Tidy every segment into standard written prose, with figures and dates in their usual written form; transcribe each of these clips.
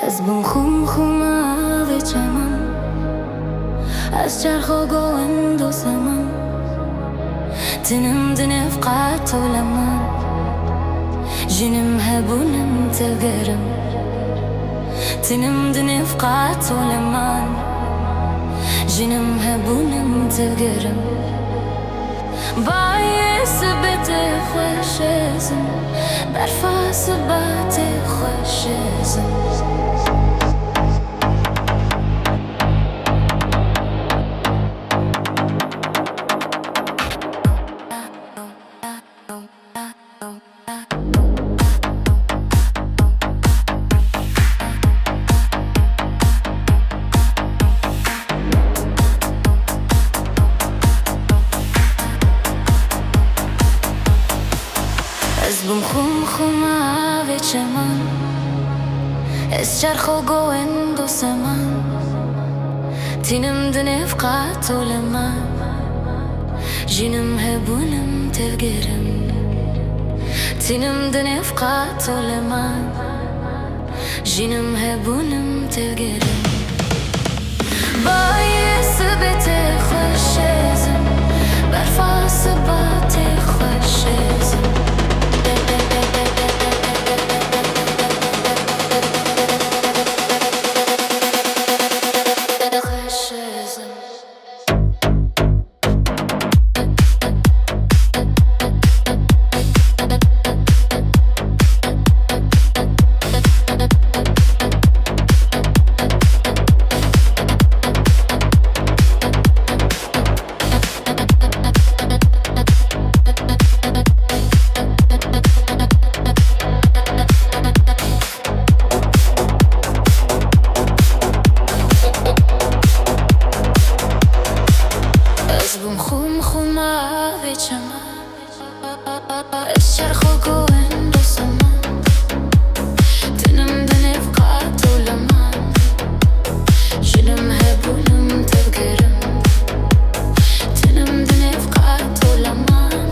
از بون خمه چمن، از چرخ و گوند و سمن تنم دنف قات و لمن جنم هبونم تلقرم تنم دنف قات و لمن جنم هبونم تلقرم باعث بته خوشزم برفاس بته خوشزم از بوم خمه چمن، از چرخ و گوند و سمن تینم دنف قات و لمن جنم هبونم تلقرم تینم دنف قات و لمن جنم هبونم تلقرم باعث بته خوشزم برفاس بته خوشزم خمه چمن، از چرخ و گوند و سمن تنم دنف قات و لمن جنم هبونم تلقرم تنم دنف قات و لمن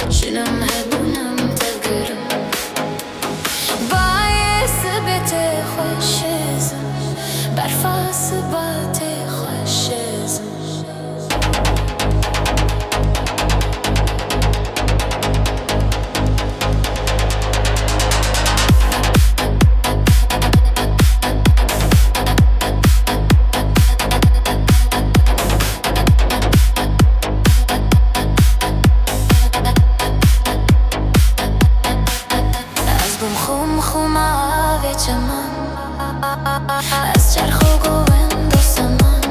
جنم هبونم تلقرم باعث بته خوشزم برفاس بته خوشزم خمه چمن، از چرخ و گوند و سمن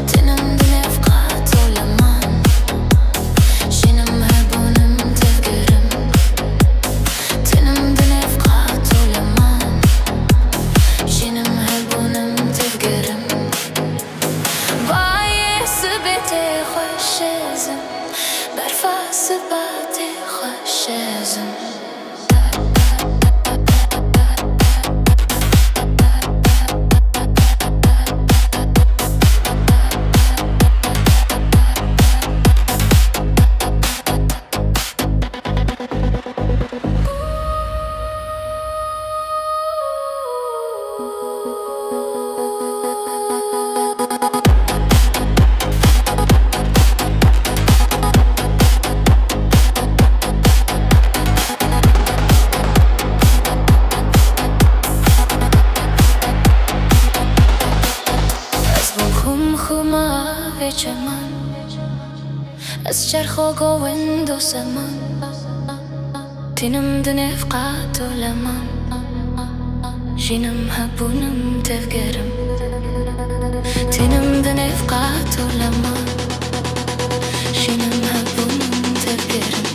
تنم دنف قات و لمن جنم هبونم تلقرم تنم دنف قات و لمن جنم هبونم تلقرم باعث بته خوشزم برفاس بته خوشزم خمه چمن، از چرخ و گوند و سمن تینم دنف قات و لمن جنم هبونم تلقرم تینم دنف قات و لمن جنم هبونم تلقرم